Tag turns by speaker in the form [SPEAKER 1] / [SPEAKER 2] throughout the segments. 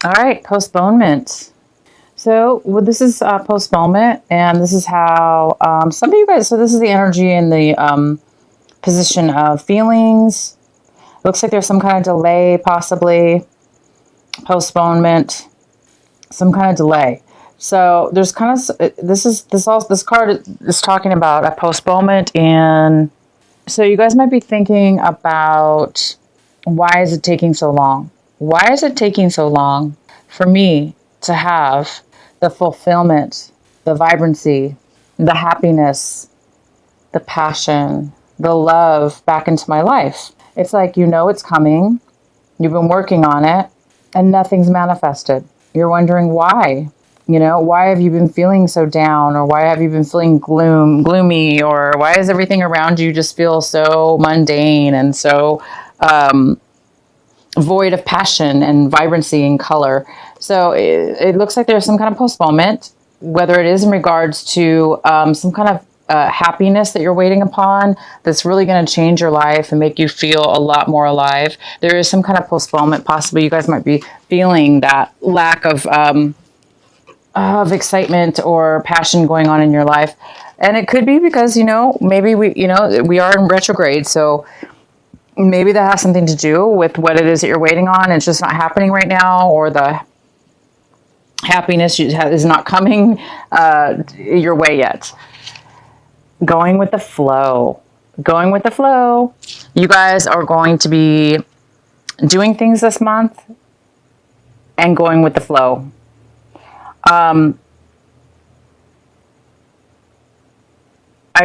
[SPEAKER 1] All right, postponement. So this is postponement, and this is how some of you guys, so this is the energy in the position of feelings. Looks like there's some kind of delay, possibly postponement, some kind of delay. So there's kind of, this card is talking about a postponement, and so you guys might be thinking about, why is it taking so long? Why is it taking so long for me to have the fulfillment, the vibrancy, the happiness, the passion, the love back into my life? It's like, it's coming. You've been working on it and nothing's manifested. You're wondering why. Why have you been feeling so down, or why have you been feeling gloomy, or why does everything around you just feel so mundane and so void of passion and vibrancy and color? So it looks like there's some kind of postponement, whether it is in regards to some kind of happiness that you're waiting upon that's really going to change your life and make you feel a lot more alive. There is some kind of postponement. Possibly you guys might be feeling that lack of excitement or passion going on in your life. And it could be because, maybe we are in retrograde. So maybe that has something to do with what it is that you're waiting on. It's just not happening right now, or the happiness is not coming your way yet. Going with the flow. Going with the flow. You guys are going to be doing things this month and going with the flow. I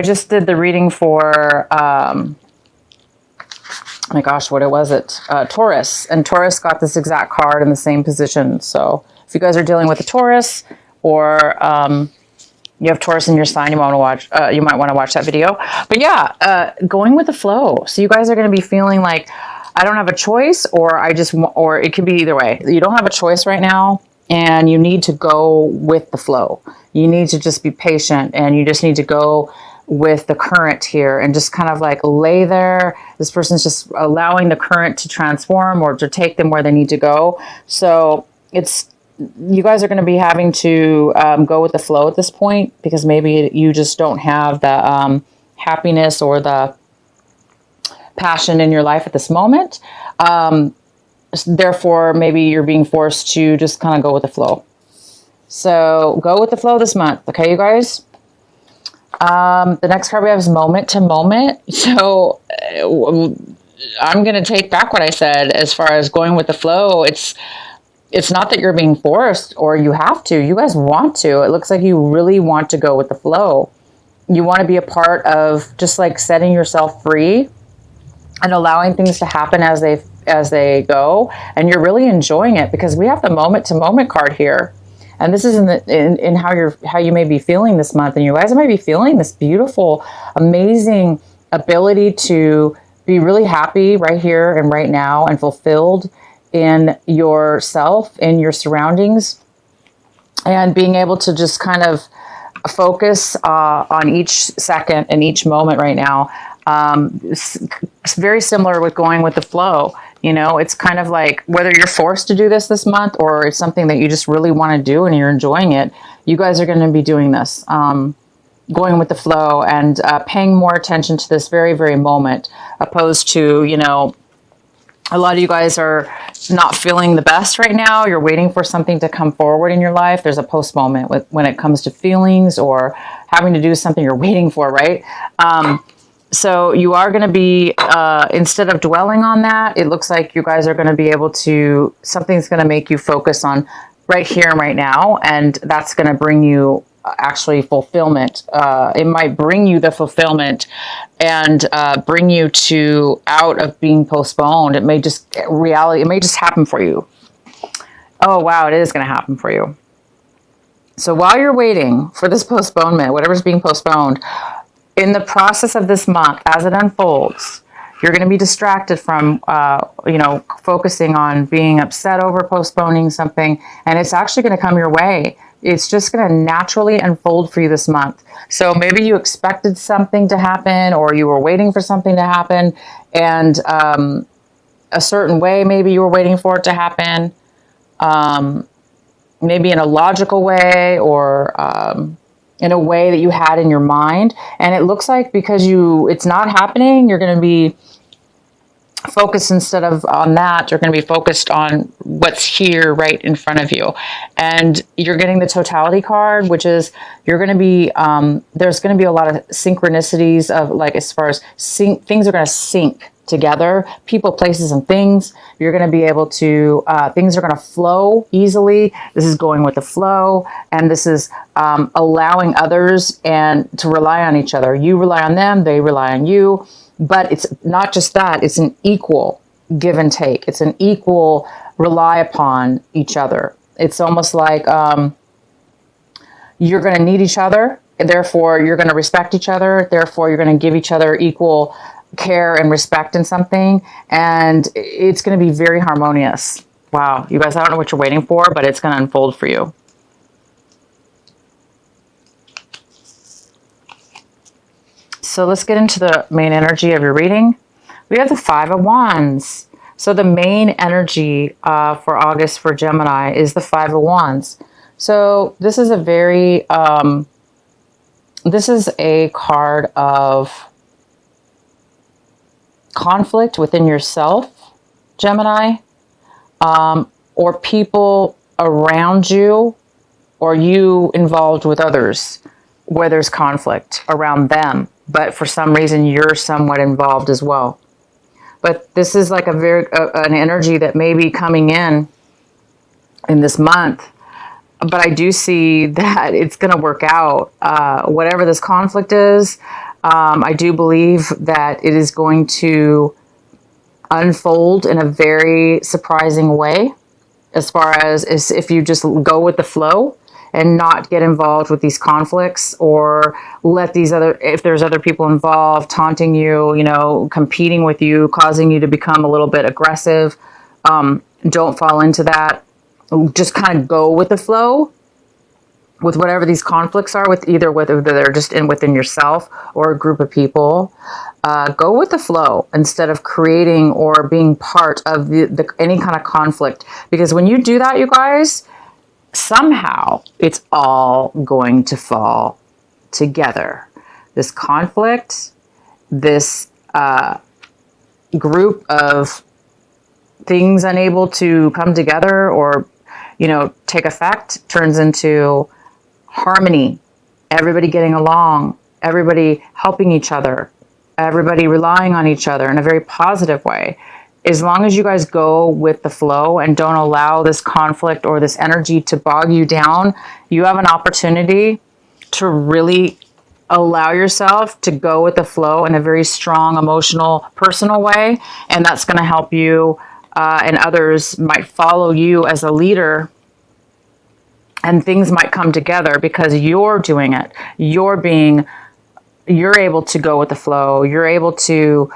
[SPEAKER 1] just did the reading for, oh my gosh, what was it? Taurus. And Taurus got this exact card in the same position. So if you guys are dealing with a Taurus, or you have Taurus in your sign, you might want to watch that video. But yeah, going with the flow. So you guys are going to be feeling like, I don't have a choice, or or it could be either way. You don't have a choice right now, and you need to go with the flow. You need to just be patient, and you just need to go with the current here and just kind of like lay there. This person's just allowing the current to transform or to take them where they need to go. So you guys are going to be having to go with the flow at this point, because maybe you just don't have the happiness or the passion in your life at this moment. Therefore, maybe you're being forced to just kind of go with the flow. So go with the flow this month. Okay, you guys? The next card we have is moment to moment. So I'm going to take back what I said as far as going with the flow. It's not that you're being forced or you have to. You guys want to. It looks like you really want to go with the flow. You want to be a part of just like setting yourself free and allowing things to happen as they go. And you're really enjoying it, because we have the moment to moment card here. And this is in how you may be feeling this month. And you guys might be feeling this beautiful, amazing ability to be really happy right here and right now, and fulfilled in yourself, in your surroundings, and being able to just kind of focus on each second and each moment right now. It's very similar with going with the flow. It's kind of like, whether you're forced to do this month, or it's something that you just really want to do and you're enjoying it, you guys are going to be doing this, going with the flow and paying more attention to this very, very moment, opposed to, a lot of you guys are not feeling the best right now. You're waiting for something to come forward in your life. There's a postponement when it comes to feelings or having to do something you're waiting for, right? So you are going to be, instead of dwelling on that, it looks like you guys are going to be able to, something's going to make you focus on right here and right now. And that's going to bring you actually fulfillment. It might bring you the fulfillment and bring you to out of being postponed. It may just reality. It may just happen for you. Oh, wow. It is going to happen for you. So while you're waiting for this postponement, whatever's being postponed, in the process of this month, as it unfolds, you're going to be distracted from, focusing on being upset over postponing something, and it's actually going to come your way. It's just going to naturally unfold for you this month. So maybe you expected something to happen, or you were waiting for something to happen, and a certain way maybe you were waiting for it to happen. maybe in a logical way, or in a way that you had in your mind. And it looks like because it's not happening, you're going to be focused instead of on that, you're going to be focused on what's here right in front of you. And you're getting the totality card, which is you're going to be, there's going to be a lot of synchronicities of like, as far as things are going to sync together, people, places, and things. You're going to be able to, things are going to flow easily. This is going with the flow, and this is allowing others and to rely on each other. You rely on them, they rely on you. But it's not just that, it's an equal give and take. It's an equal rely upon each other. It's almost like you're going to need each other, therefore you're going to respect each other, therefore you're going to give each other equal care and respect in something, and it's going to be very harmonious. Wow, you guys, I don't know what you're waiting for, but it's going to unfold for you. So let's get into the main energy of your reading. We have the Five of Wands. So the main energy for August for Gemini is the Five of Wands. So this is a very, this is a card of conflict within yourself, Gemini, or people around you, or you involved with others where there's conflict around them. But for some reason, you're somewhat involved as well. But this is like an energy that may be coming in this month. But I do see that it's going to work out. Whatever this conflict is, I do believe that it is going to unfold in a very surprising way, as far as if you just go with the flow and not get involved with these conflicts, or let these if there's other people involved taunting you, you know, competing with you, causing you to become a little bit aggressive. Don't fall into that. Just kind of go with the flow with whatever these conflicts are, whether they're just within yourself or a group of people. Go with the flow instead of creating or being part of any kind of conflict. Because when you do that, you guys, somehow it's all going to fall together. This conflict, this group of things unable to come together or, you know, take effect, turns into harmony. Everybody getting along, everybody helping each other, everybody relying on each other in a very positive way. As long as you guys go with the flow and don't allow this conflict or this energy to bog you down, you have an opportunity to really allow yourself to go with the flow in a very strong, emotional, personal way. And that's going to help you, and others might follow you as a leader, and things might come together because you're doing it. You're able to go with the flow. You're able to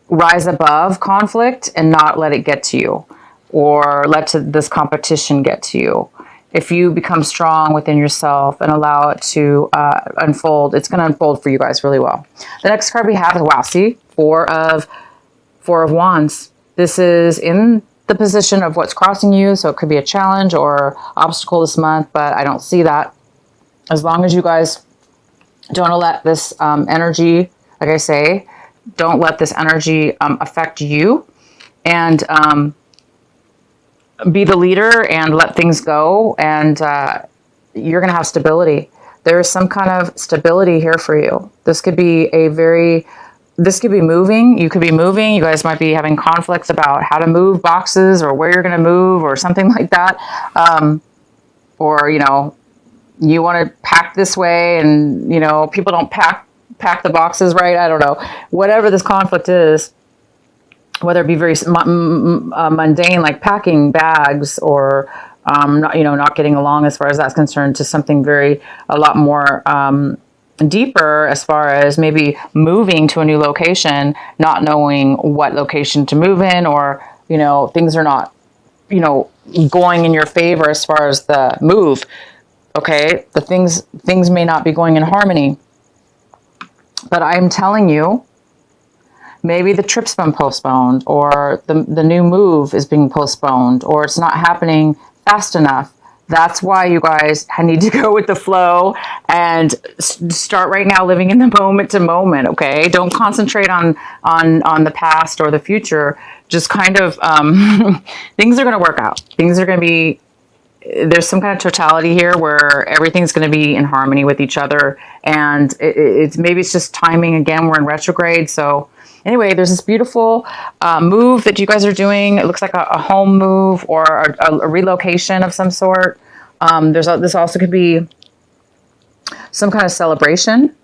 [SPEAKER 1] rise above conflict and not let it get to you, or let this competition get to you. If you become strong within yourself and allow it to unfold, it's going to unfold for you guys really well. The next card we have is, wow, see, Four of Wands. This is in the position of what's crossing you, so it could be a challenge or obstacle this month, but I don't see that. As long as you guys don't let this energy, like I say, don't let this energy affect you, and be the leader and let things go, and you're going to have stability. There is some kind of stability here for you. This could be moving. You could be moving. You guys might be having conflicts about how to move boxes or where you're going to move or something like that. Or, you know, you want to pack this way and, you know, people don't pack the boxes right. I don't know. Whatever this conflict is, whether it be very mundane, like packing bags, or not getting along as far as that's concerned, to something a lot more deeper, as far as maybe moving to a new location, not knowing what location to move in, or, you know, things are not, you know, going in your favor as far as the move. Okay, the things may not be going in harmony. But I'm telling you maybe the trip's been postponed, or the new move is being postponed, or it's not happening fast enough. That's why you guys need to go with the flow and start right now living in the moment to moment, okay? Don't concentrate on the past or the future. Just kind of, things are going to work out. Things are going to be, there's some kind of totality here where everything's going to be in harmony with each other. And maybe it's just timing. Again, we're in retrograde. So anyway, there's this beautiful move that you guys are doing. It looks like a home move or a relocation of some sort. This also could be some kind of celebration,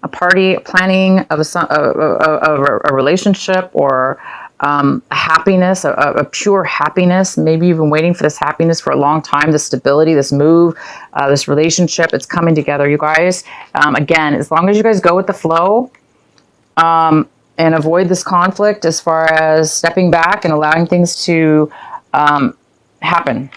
[SPEAKER 1] a party, planning of a relationship, or a happiness, a pure happiness. Maybe you've been waiting for this happiness for a long time, this stability, this move, this relationship. It's coming together, you guys. Again, as long as you guys go with the flow, and avoid this conflict as far as stepping back and allowing things to happen.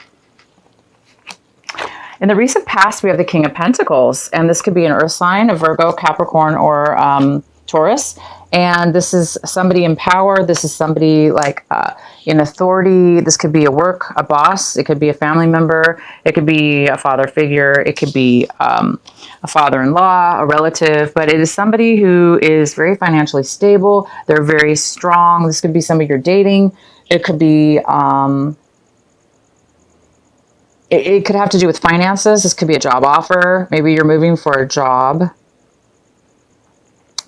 [SPEAKER 1] In the recent past, we have the King of Pentacles, and this could be an earth sign, a Virgo, Capricorn, or Taurus. And this is somebody in power. This is somebody like in authority. This could be a boss. It could be a family member. It could be a father figure. It could be a father-in-law, a relative. But it is somebody who is very financially stable. They're very strong. This could be somebody you're dating. It could be, it could have to do with finances. This could be a job offer. Maybe you're moving for a job.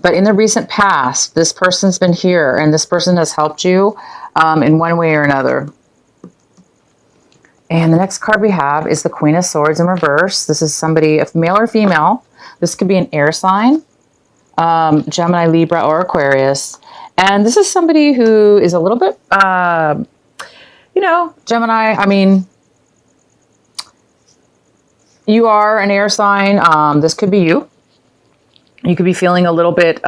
[SPEAKER 1] But in the recent past, this person's been here, and this person has helped you in one way or another. And the next card we have is the Queen of Swords in reverse. This is somebody, if male or female. This could be an air sign, Gemini, Libra, or Aquarius. And this is somebody who is a little bit, you know, Gemini, I mean, you are an air sign. This could be you. You could be feeling a little bit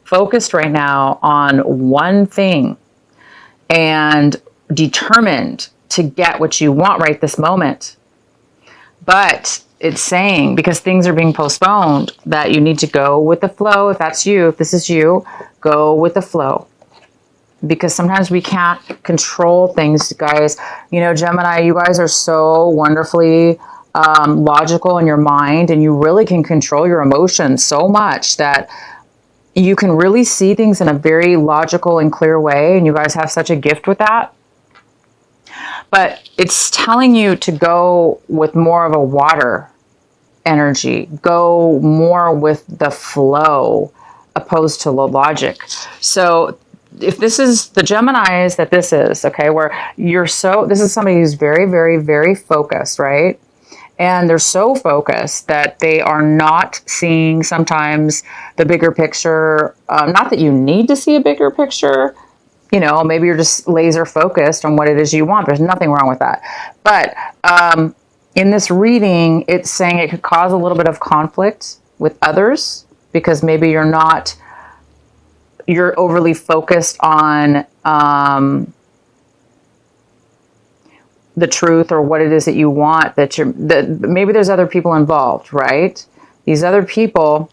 [SPEAKER 1] focused right now on one thing and determined to get what you want right this moment. But it's saying, because things are being postponed, that you need to go with the flow. If that's you, if this is you, go with the flow. Because sometimes we can't control things, guys. You know, Gemini, you guys are so wonderfully logical in your mind, and you really can control your emotions so much that you can really see things in a very logical and clear way, and you guys have such a gift with that. But it's telling you to go with more of a water energy, go more with the flow opposed to the logic. So if this is the Geminis that this is, okay, where you're so, this is somebody who's very, very, very focused, right? And they're so focused that they are not seeing sometimes the bigger picture. Not that you need to see a bigger picture. You know, maybe you're just laser focused on what it is you want. There's nothing wrong with that. But in this reading, it's saying it could cause a little bit of conflict with others because maybe you're overly focused on the truth or what it is that you want, that maybe there's other people involved, right? These other people,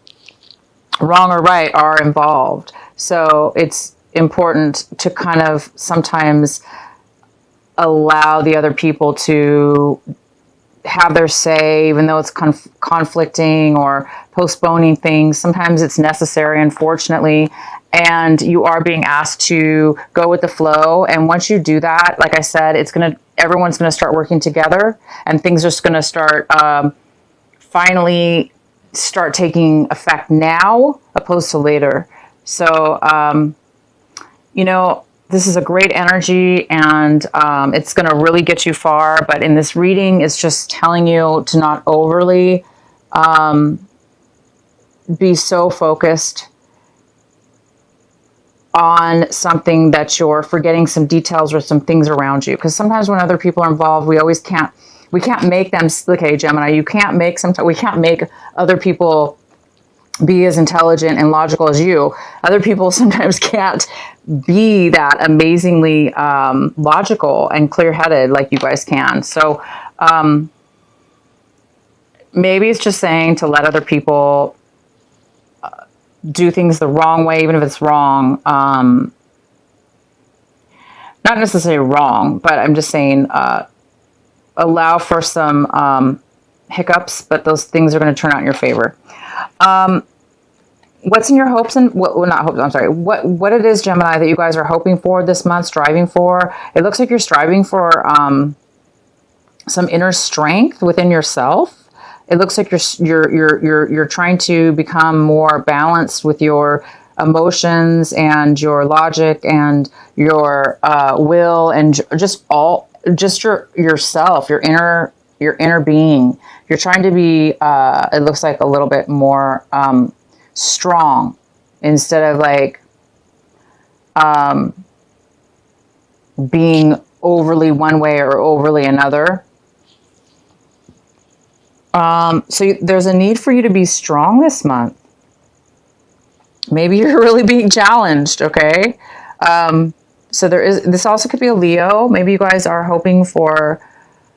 [SPEAKER 1] wrong or right, are involved. So it's important to kind of sometimes allow the other people to have their say, even though it's conflicting or postponing things. Sometimes it's necessary, unfortunately, and you are being asked to go with the flow. And once you do that, like I said, everyone's going to start working together, and things are just going to start finally start taking effect now opposed to later. So, you know, this is a great energy, and it's going to really get you far. But in this reading, it's just telling you to not overly be so focused on something that you're forgetting some details or some things around you. Because sometimes when other people are involved, we can't make them, okay, Gemini, we can't make other people be as intelligent and logical as you. Other people sometimes can't be that amazingly logical and clear-headed like you guys can. So maybe it's just saying to let other people do things the wrong way, even if it's wrong. Not necessarily wrong, but I'm just saying allow for some hiccups, but those things are going to turn out in your favor. What's in your hopes and not hopes, I'm sorry, what it is, Gemini, that you guys are hoping for this month, striving for? It looks like you're striving for some inner strength within yourself. It looks like you're trying to become more balanced with your emotions and your logic and your will and just yourself, your inner being. You're trying to be it looks like a little bit more strong instead of like being overly one way or overly another. So there's a need for you to be strong this month. Maybe you're really being challenged, okay? So this also could be a Leo. Maybe you guys are hoping for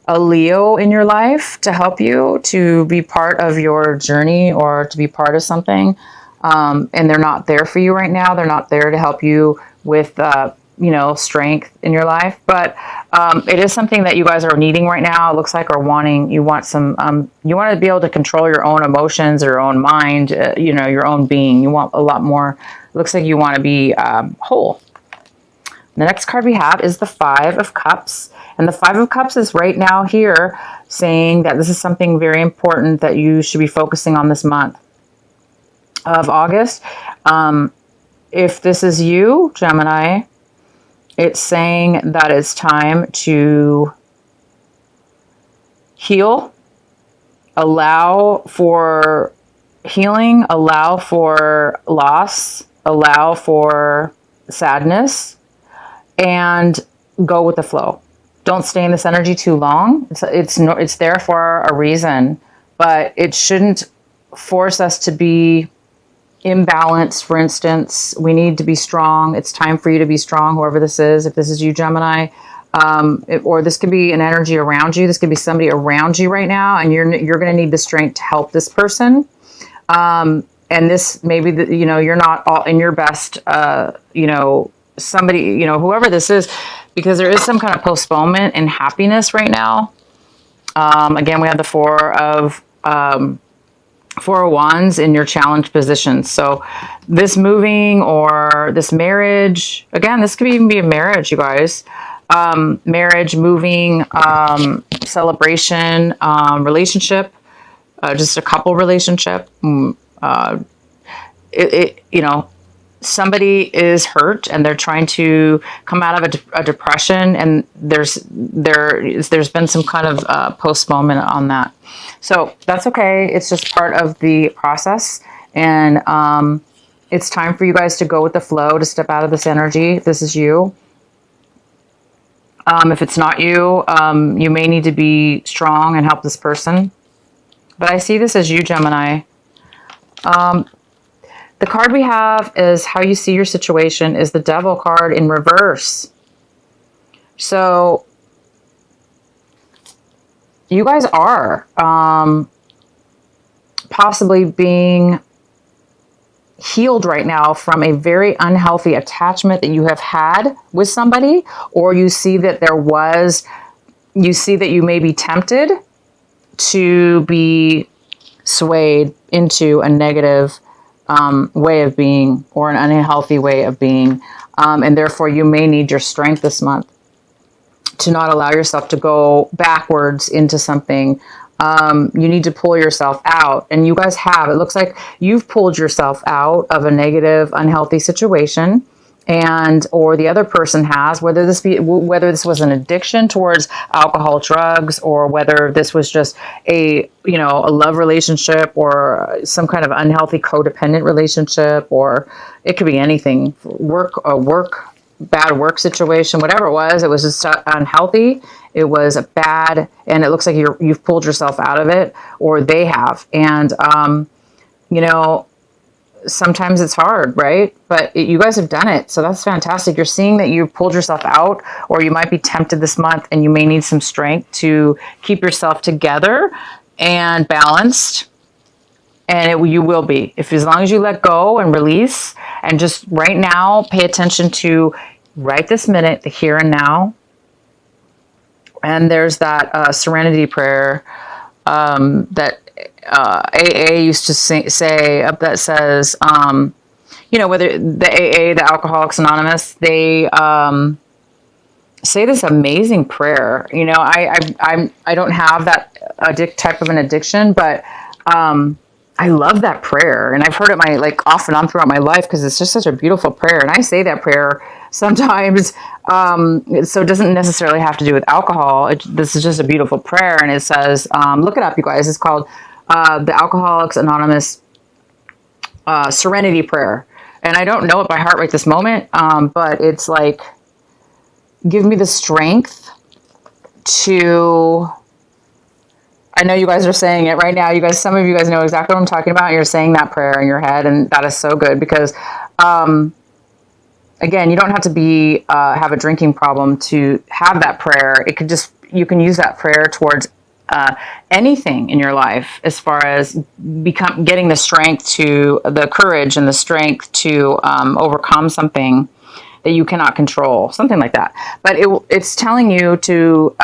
[SPEAKER 1] a Leo in your life to help you to be part of your journey or to be part of something. And they're not there for you right now. They're not there to help you with, strength in your life. But it is something that you guys are needing right now. It looks like you want you want to be able to control your own emotions, your own mind, your own being. You want a lot more. It looks like you want to be whole. The next card we have is the Five of Cups. And the Five of Cups is right now here saying that this is something very important that you should be focusing on this month of August. If this is you, Gemini, it's saying that it's time to heal, allow for healing, allow for loss, allow for sadness, and go with the flow. Don't stay in this energy too long. It's there for a reason, but it shouldn't force us to be imbalanced. For instance, we need to be strong. It's time for you to be strong, whoever this is. If this is you, Gemini, or this could be an energy around you. This could be somebody around you right now, and you're going to need the strength to help this person. And this maybe you're not all in your best. Somebody, whoever this is, because there is some kind of postponement in happiness right now. Again, we have the Four of Wands in your challenged position. So this moving or this marriage, again, this could even be a marriage, you guys. Marriage, moving, celebration, relationship, just a couple relationship. Somebody is hurt and they're trying to come out of a depression, and there's been some kind of postponement on that. So that's okay. It's just part of the process, and it's time for you guys to go with the flow, to step out of this energy. If this is you, if it's not you, you may need to be strong and help this person. But I see this as you, Gemini. The card we have is how you see your situation is the Devil card in reverse. So you guys are possibly being healed right now from a very unhealthy attachment that you have had with somebody, or you see that you may be tempted to be swayed into a negative way of being or an unhealthy way of being. And therefore you may need your strength this month to not allow yourself to go backwards into something. You need to pull yourself out, and you guys have. It looks like you've pulled yourself out of a negative, unhealthy situation, or the other person has, whether this was an addiction towards alcohol, drugs, or whether this was just a love relationship or some kind of unhealthy codependent relationship, or it could be anything, bad work situation, whatever it was just unhealthy. It was bad, and it looks like you've pulled yourself out of it, or they have. And, sometimes it's hard, right? But you guys have done it. So that's fantastic. You're seeing that you pulled yourself out, or you might be tempted this month, and you may need some strength to keep yourself together and balanced. And you will be, if as long as you let go and release, and just right now pay attention to right this minute, the here and now. And there's that serenity prayer that AA used to say up, that says, you know, whether the AA, the Alcoholics Anonymous, they say this amazing prayer. You know, I don't have that type of an addiction, but I love that prayer, and I've heard it off and on throughout my life, because it's just such a beautiful prayer. And I say that prayer sometimes, so it doesn't necessarily have to do with alcohol. This is just a beautiful prayer, and it says, look it up, you guys. It's called the Alcoholics Anonymous Serenity Prayer, and I don't know it by heart right this moment, but it's like, give me the strength to. I know you guys are saying it right now. You guys, some of you guys know exactly what I'm talking about. You're saying that prayer in your head, and that is so good, because, again, you don't have to have a drinking problem to have that prayer. It could just, you can use that prayer towards anything in your life, as far as getting the strength the courage and the strength to overcome something that you cannot control, something like that. But it's telling you to.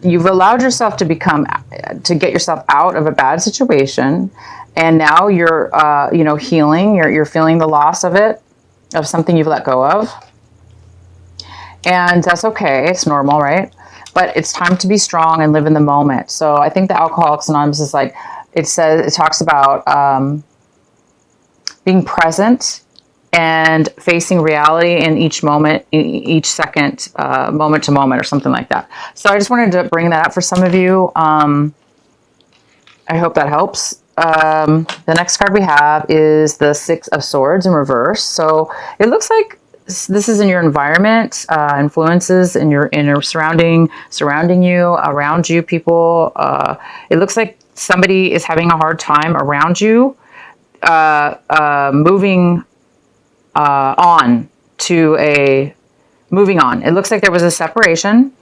[SPEAKER 1] You've allowed yourself to get yourself out of a bad situation, and now you're, healing. You're feeling the loss of something you've let go of, and that's okay. It's normal, right? But it's time to be strong and live in the moment. So I think the Alcoholics Anonymous is like, it talks about being present and facing reality in each moment, each second, moment to moment, or something like that. So I just wanted to bring that up for some of you. I hope that helps. The next card we have is the Six of Swords in reverse. So it looks like this is in your environment, influences in your surrounding you, around you, people. It looks like somebody is having a hard time around you, moving on. It looks like there was a separation,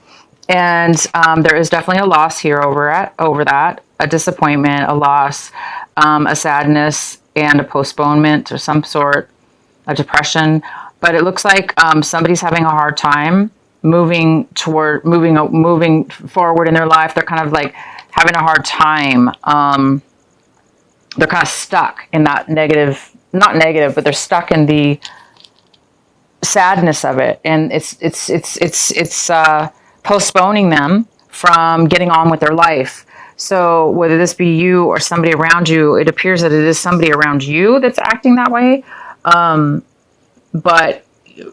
[SPEAKER 1] and there is definitely a loss here over that, a disappointment, a loss, a sadness, and a postponement of some sort, a depression. But it looks like somebody's having a hard time moving forward in their life. They're kind of like having a hard time. They're kind of stuck in that not negative, but they're stuck in the sadness of it, and it's postponing them from getting on with their life. So whether this be you or somebody around you, it appears that it is somebody around you that's acting that way. But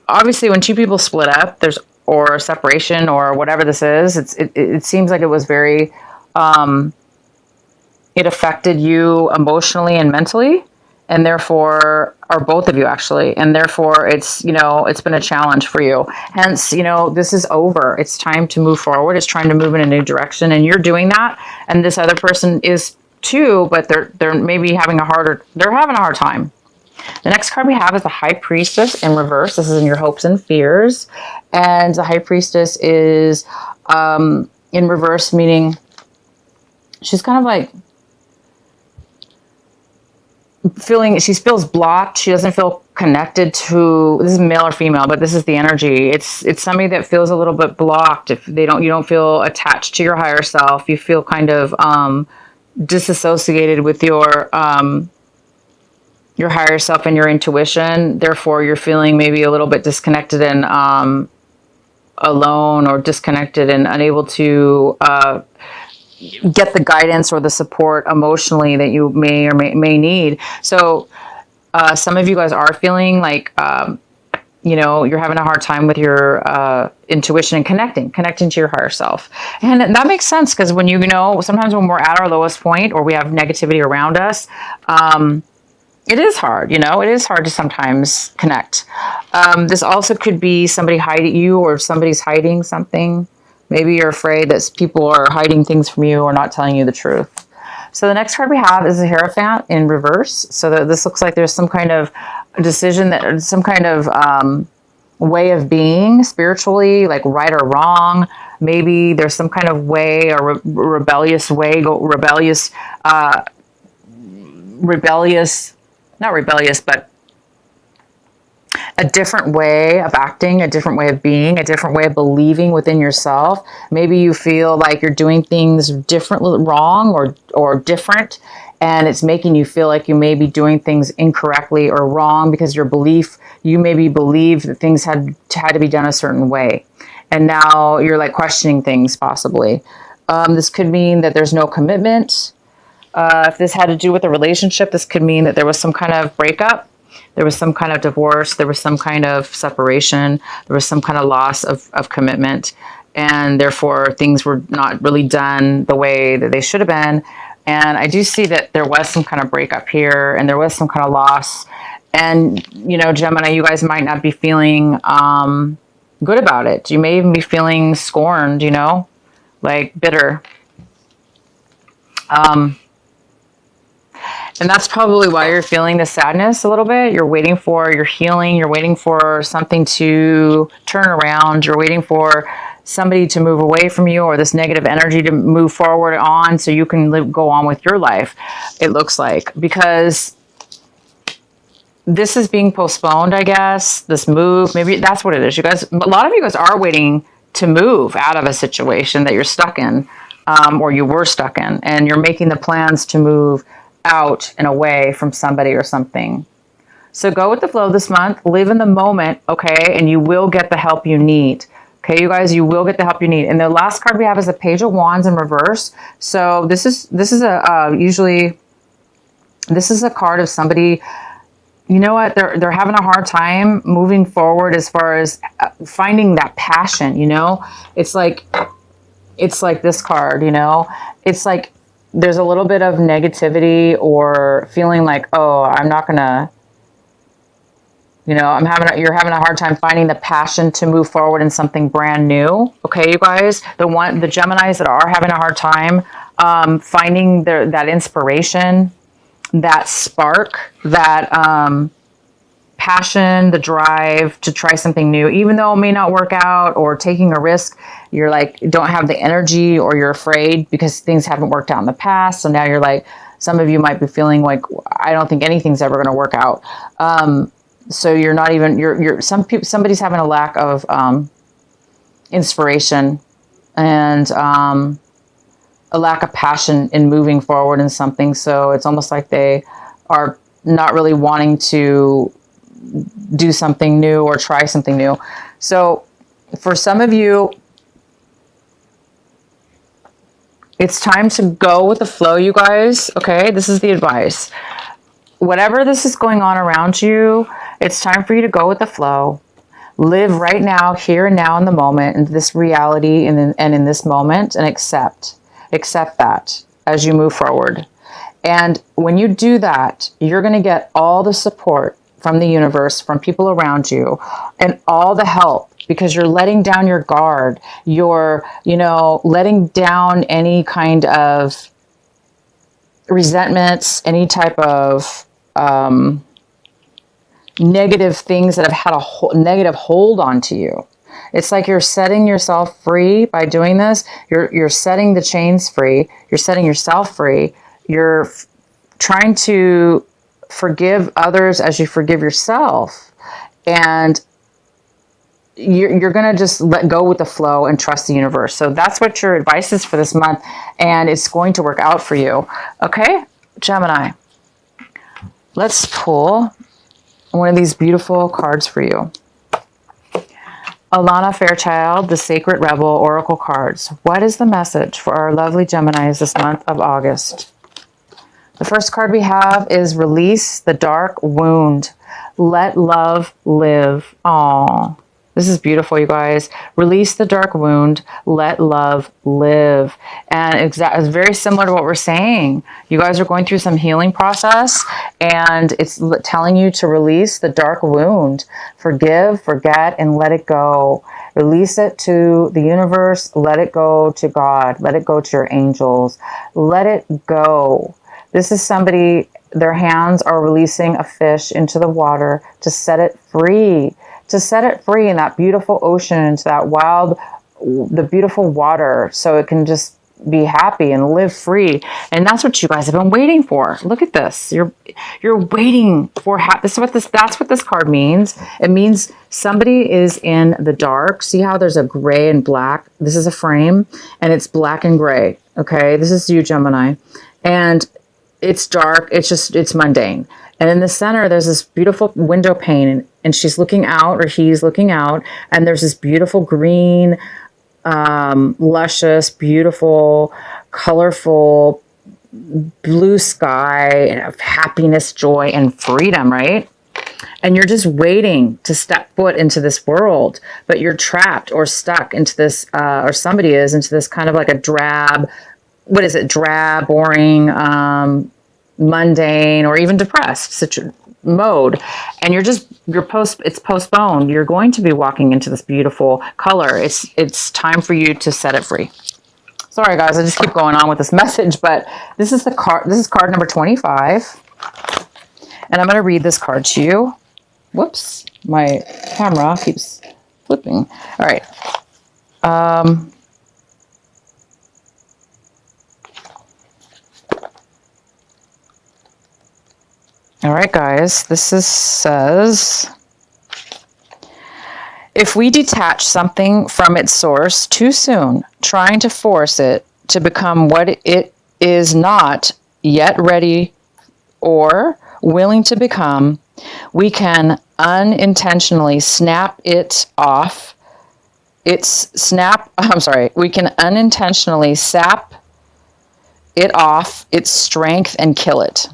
[SPEAKER 1] obviously, when two people split up, or a separation or whatever this is, it seems like it was very, it affected you emotionally and mentally. And therefore, or both of you actually, and therefore it's been a challenge for you. Hence, this is over. It's time to move forward. It's trying to move in a new direction, and you're doing that. And this other person is too, but they're maybe having a hard time. The next card we have is the High Priestess in reverse. This is in your hopes and fears. And the High Priestess is in reverse, meaning she's kind of like she feels blocked. She doesn't feel connected to, this is male or female, but this is the energy. It's somebody that feels a little bit blocked. If you don't feel attached to your higher self, you feel kind of disassociated with your higher self and your intuition. Therefore, you're feeling maybe a little bit disconnected and alone, or disconnected and unable to get the guidance or the support emotionally that you may or may need. So some of you guys are feeling like, you're having a hard time with your intuition and connecting to your higher self. And that makes sense, because when sometimes when we're at our lowest point, or we have negativity around us, it is hard, it is hard to sometimes connect. This also could be somebody hiding you, or somebody's hiding something. Maybe you're afraid that people are hiding things from you or not telling you the truth. So the next card we have is the Hierophant in reverse. So this looks like there's some kind of decision, some kind of way of being spiritually, like right or wrong. Maybe there's some kind of way, or rebellious rebellious, not rebellious, but a different way of acting, a different way of being, a different way of believing within yourself. Maybe you feel like you're doing things differently, wrong or different, and it's making you feel like you may be doing things incorrectly or wrong because you maybe believe that things had to be done a certain way. And now you're like questioning things possibly. This could mean that there's no commitment. If this had to do with a relationship, this could mean that there was some kind of breakup. There was some kind of divorce. There was some kind of separation. There was some kind of loss of commitment. And therefore, things were not really done the way that they should have been. And I do see that there was some kind of breakup here, and there was some kind of loss. And, Gemini, you guys might not be feeling good about it. You may even be feeling scorned, like bitter. And that's probably why you're feeling the sadness a little bit. You're waiting for your healing. You're waiting for something to turn around. You're waiting for somebody to move away from you, or this negative energy to move forward on so you can go on with your life, it looks like. Because this is being postponed, I guess. This move, maybe that's what it is. You guys, a lot of you guys are waiting to move out of a situation that you're stuck in, or you were stuck in. And you're making the plans to move out and away from somebody or something. So go with the flow this month, live in the moment, okay? And you will get the help you need. Okay, you guys, you will get the help you need. And the last card we have is a Page of Wands in reverse. So this is a card of somebody, you know what, they're having a hard time moving forward as far as finding that passion, It's like this card, It's like there's a little bit of negativity or feeling like, oh, I'm not gonna, you're having a hard time finding the passion to move forward in something brand new. Okay, you guys, the Geminis that are having a hard time finding that inspiration, that spark, that passion, the drive to try something new, even though it may not work out, or taking a risk, you're like, don't have the energy, or you're afraid because things haven't worked out in the past. So now you're like, some of you might be feeling like, I don't think anything's ever going to work out. So you're not even, somebody's having a lack of inspiration and a lack of passion in moving forward in something. So it's almost like they are not really wanting to do something new or try something new. So for some of you, it's time to go with the flow, you guys. Okay, this is the advice. Whatever this is going on around you, it's time for you to go with the flow. Live right now, here and now in the moment, in this reality and in this moment, and accept that as you move forward. And when you do that, you're going to get all the support from the universe, from people around you, and all the help, because you're letting down your guard. You're, letting down any kind of resentments, any type of negative things that have had a negative hold onto you. It's like you're setting yourself free by doing this. You're setting the chains free. You're setting yourself free. You're trying to forgive others as you forgive yourself. And you're going to just let go with the flow and trust the universe. So that's what your advice is for this month. And it's going to work out for you. Okay, Gemini. Let's pull one of these beautiful cards for you. Alana Fairchild, the Sacred Rebel Oracle cards. What is the message for our lovely Geminis this month of August? The first card we have is Release the Dark Wound. Let love live. Aww. This is beautiful, you guys. Release the dark wound. Let love live. And it's very similar to what we're saying. You guys are going through some healing process, and it's telling you to release the dark wound. Forgive, forget, and let it go. Release it to the universe. Let it go to God. Let it go to your angels. Let it go. This is somebody, their hands are releasing a fish into the water to set it free. To set it free in that beautiful ocean, into that wild, the beautiful water, so it can just be happy and live free. And that's what you guys have been waiting for. Look at this. You're waiting for that's what this card means. It means somebody is in the dark. See how there's a gray and black? This is a frame and it's black and gray. Okay. This is you, Gemini. And it's dark. It's mundane. And in the center, there's this beautiful window pane, and she's looking out, or he's looking out, and there's this beautiful green, luscious, beautiful, colorful blue sky of happiness, joy, and freedom, right? And you're just waiting to step foot into this world, but you're trapped or stuck into this, or somebody is, into this kind of like a drab, boring, mundane, or even depressed mode. And it's postponed. You're going to be walking into this beautiful color. It's time for you to set it free. Sorry guys, I just keep going on with this message, but this is card number 25. And I'm going to read this card to you. Whoops, my camera keeps flipping. All right. All right, guys, says, if we detach something from its source too soon, trying to force it to become what it is not yet ready or willing to become, we can unintentionally snap it off. We can unintentionally sap it off its strength and kill it.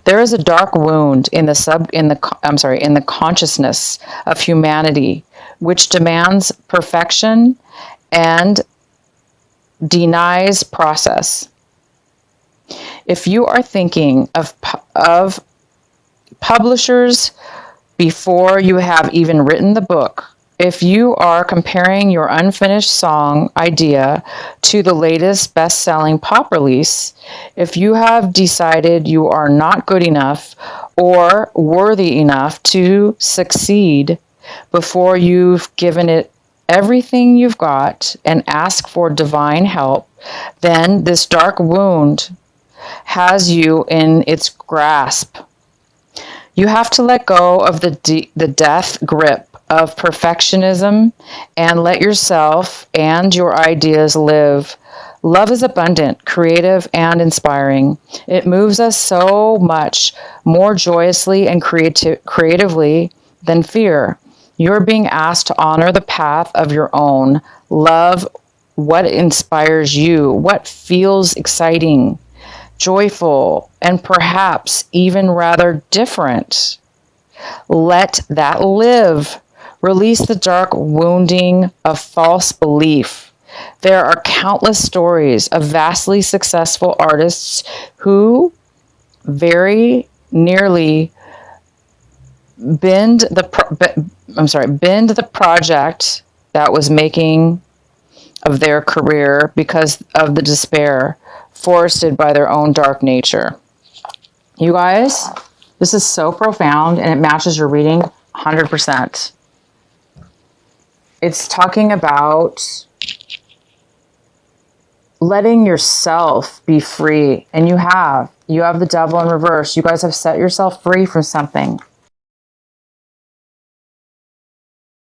[SPEAKER 1] There is a dark wound in the consciousness of humanity, which demands perfection and denies process. If you are thinking of publishers before you have even written the book, if you are comparing your unfinished song idea to the latest best-selling pop release, if you have decided you are not good enough or worthy enough to succeed before you've given it everything you've got and ask for divine help, then this dark wound has you in its grasp. You have to let go of the death grip of perfectionism and let yourself and your ideas live. Love is abundant, creative, and inspiring. It moves us so much more joyously and creatively than fear. You're being asked to honor the path of your own. Love what inspires you, what feels exciting, joyful, and perhaps even rather different. Let that live. Release the dark wounding of false belief. There are countless stories of vastly successful artists who very nearly bend the project that was making of their career because of the despair forested by their own dark nature. You guys, this is so profound and it matches your reading 100%. It's talking about letting yourself be free. And you have the devil in reverse. You guys have set yourself free from something.